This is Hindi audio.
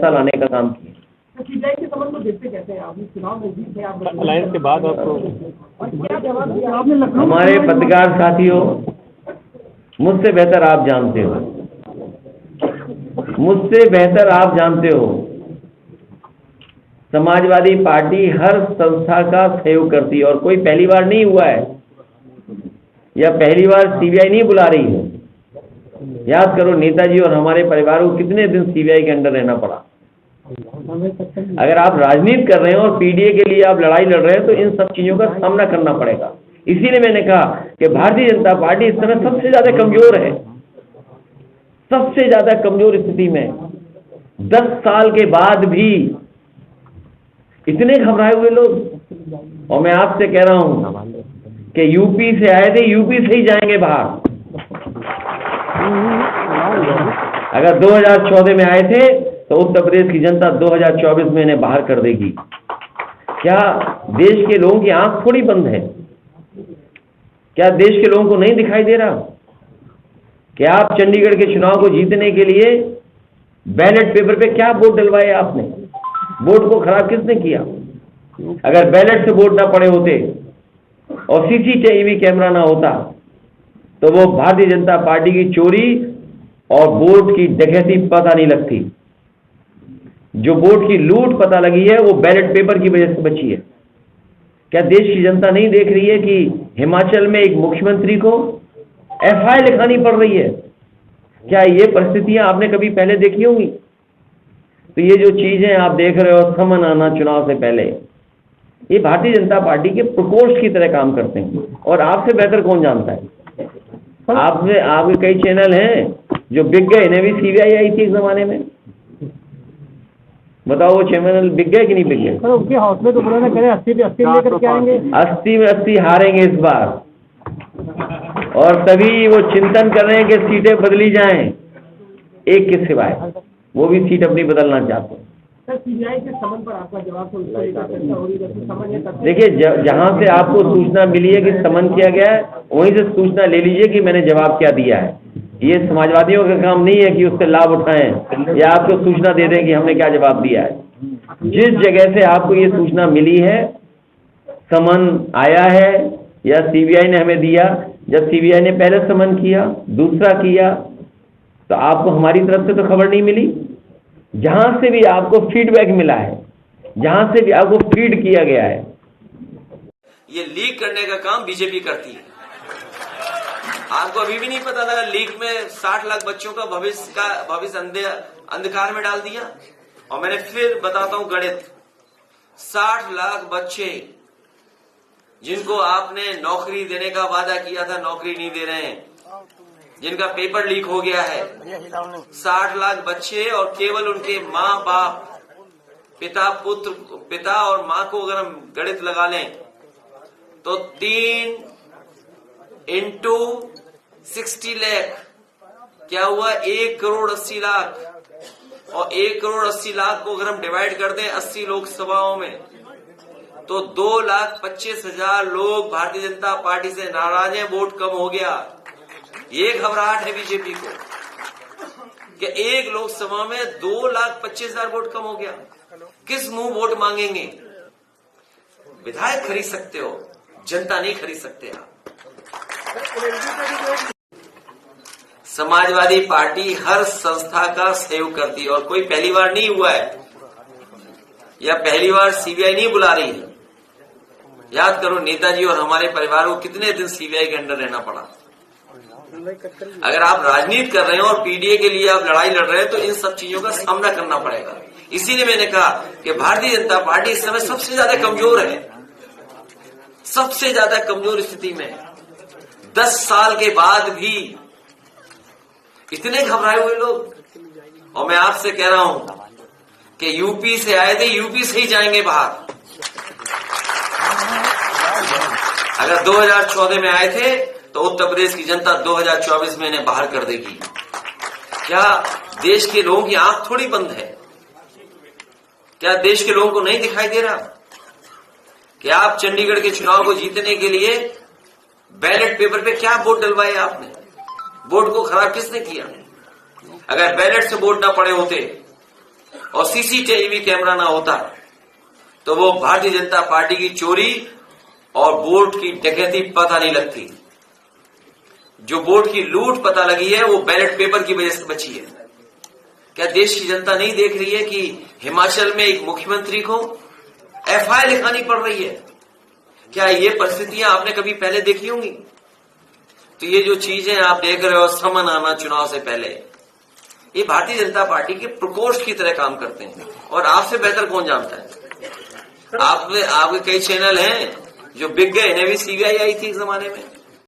व्यवस्था लाने का काम किया। सीबीआई के संबंध में देखते कैसे हैं आप? चुनाव नजदीक है, आप अलायंस के बाद आपको और क्या जवाब दिया आपने? लखनऊ हमारे पत्रकार साथियों, मुझसे बेहतर आप जानते हो, मुझसे बेहतर आप जानते हो, समाजवादी पार्टी हर संस्था का सहयोग करती है और कोई पहली बार नहीं हुआ है या पहली बार सीबीआई नहीं बुला रही है। याद करो, नेताजी और हमारे परिवार को कितने दिन सीबीआई के अंडर रहना पड़ा। अगर आप राजनीति कर रहे हैं और पीडीए के लिए आप लड़ाई लड़ रहे हैं तो इन सब चीजों का सामना करना पड़ेगा। इसीलिए मैंने कहा कि भारतीय जनता पार्टी इस समय सबसे ज्यादा कमजोर है, सबसे ज्यादा कमजोर स्थिति में। 10 साल के बाद भी इतने घबराए हुए लोग। और मैं आपसे कह रहा हूं कि यूपी से आए थे, यूपी से ही जाएंगे बाहर। अगर 2014 में आए थे तो उत्तर प्रदेश की जनता 2024 में इन्हें बाहर कर देगी। क्या देश के लोगों की आंख थोड़ी बंद है? क्या देश के लोगों को नहीं दिखाई दे रहा कि आप चंडीगढ़ के चुनाव को जीतने के लिए बैलेट पेपर पे क्या वोट डलवाए आपने? वोट को खराब किसने किया? अगर बैलेट से वोट ना पड़े होते और सीसीटीवी कैमरा ना होता तो वो भारतीय जनता पार्टी की चोरी और वोट की डकैती पता नहीं लगती। जो वोट की लूट पता लगी है वो बैलेट पेपर की वजह से बची है। क्या देश की जनता नहीं देख रही है कि हिमाचल में एक मुख्यमंत्री को एफआईआर लिखानी पड़ रही है? क्या ये परिस्थितियां आपने कभी पहले देखी होंगी? तो ये जो चीजें आप देख रहे हो, समन आना चुनाव से पहले, ये भारतीय जनता पार्टी के प्रकोष्ठ की तरह काम करते हैं। और आपसे बेहतर कौन जानता है? आपके कई चैनल हैं जो बिक गए, इन्हें भी सीबीआई आई थी एक जमाने में। बताओ वो चैनल बिक गए कि नहीं बिक गए? उनके हौसले तो उन्होंने करे 80 लेकर के आएंगे। 80 में 80 हारेंगे इस बार। और तभी वो चिंतन कर रहे हैं कि सीटें बदली जाएं, एक के सिवाय। वो भी सीट अपनी बदलना चाहते हैं। सर, सीबीआई के समन पर आपका जवाब तो देखिए, जहां से आपको सूचना मिली है कि समन किया गया है, वहीं से सूचना ले लीजिए कि मैंने जवाब क्या दिया है। ये समाजवादियों का काम नहीं है कि उससे लाभ उठाएं या आपको सूचना दे दें कि हमने क्या जवाब दिया है। जिस जगह से आपको ये सूचना मिली है, समन आया है या सीबीआई ने हमें दिया, जब सीबीआई ने पहले समन किया, दूसरा किया, तो आपको हमारी तरफ से तो खबर नहीं मिली। जहां से भी आपको फीडबैक मिला है, जहां से भी आपको फीड किया गया है, ये लीक करने का काम बीजेपी करती है। आपको अभी भी नहीं पता लगा लीक में 60 लाख बच्चों का भविष्य अंधकार में डाल दिया। और मैंने फिर बताता हूं गणित, 60 लाख बच्चे जिनको आपने नौकरी देने का वादा किया था, नौकरी नहीं दे रहे हैं, जिनका पेपर लीक हो गया है। 60 लाख बच्चे और केवल उनके माँ बाप, पिता और माँ को अगर हम गणित लगा लें तो 3 इंटू 60 लाख क्या हुआ? 1 करोड़ 80 लाख। और 1 करोड़ 80 लाख को अगर हम डिवाइड कर दें 80 लोकसभाओं में तो 2,25,000 लोग भारतीय जनता पार्टी से नाराज हैं। वोट कम हो गया। ये घबराहट है बीजेपी को कि एक लोकसभा में 2,25,000 वोट कम हो गया। किस मुंह वोट मांगेंगे? विधायक खरीद सकते हो, जनता नहीं खरीद सकते आप। समाजवादी पार्टी हर संस्था का सहयोग करती है और कोई पहली बार नहीं हुआ है या पहली बार सीबीआई नहीं बुला रही है। याद करो, नेताजी और हमारे परिवार को कितने दिन सीबीआई के अंडर रहना पड़ा। अगर आप राजनीति कर रहे हैं और पीडीए के लिए आप लड़ाई लड़ रहे हैं तो इन सब चीजों का सामना करना पड़ेगा। इसीलिए मैंने कहा कि भारतीय जनता पार्टी इस समय सबसे ज्यादा कमजोर है, सबसे ज्यादा कमजोर स्थिति में। 10 साल के बाद भी इतने घबराए हुए लोग। और मैं आपसे कह रहा हूं कि यूपी से आए थे, यूपी से ही जाएंगे बाहर। अगर 2014 में आए थे तो उत्तर प्रदेश की जनता 2024 में इन्हें बाहर कर देगी। क्या देश के लोगों की आंख थोड़ी बंद है? क्या देश के लोगों को नहीं दिखाई दे रहा कि आप चंडीगढ़ के चुनाव को जीतने के लिए बैलेट पेपर पे क्या वोट डलवाए आपने? वोट को खराब किसने किया? अगर बैलेट से वोट ना पड़े होते और सीसीटीवी कैमरा ना होता तो वो भारतीय जनता पार्टी की चोरी और वोट की डकैती पता नहीं लगती। जो वोट की लूट पता लगी है वो बैलेट पेपर की वजह से बची है। क्या देश की जनता नहीं देख रही है कि हिमाचल में एक मुख्यमंत्री को एफआईआर लिखानी पड़ रही है? क्या ये परिस्थितियां आपने कभी पहले देखी होंगी? तो ये जो चीजें आप देख रहे हो, समन आना चुनाव से पहले, ये भारतीय जनता पार्टी के प्रकोष्ठ की तरह काम करते हैं। और आपसे बेहतर कौन जानता है? आपके कई चैनल हैं जो बिक गए, इन्हें भी सीबीआई आई थी इस जमाने में।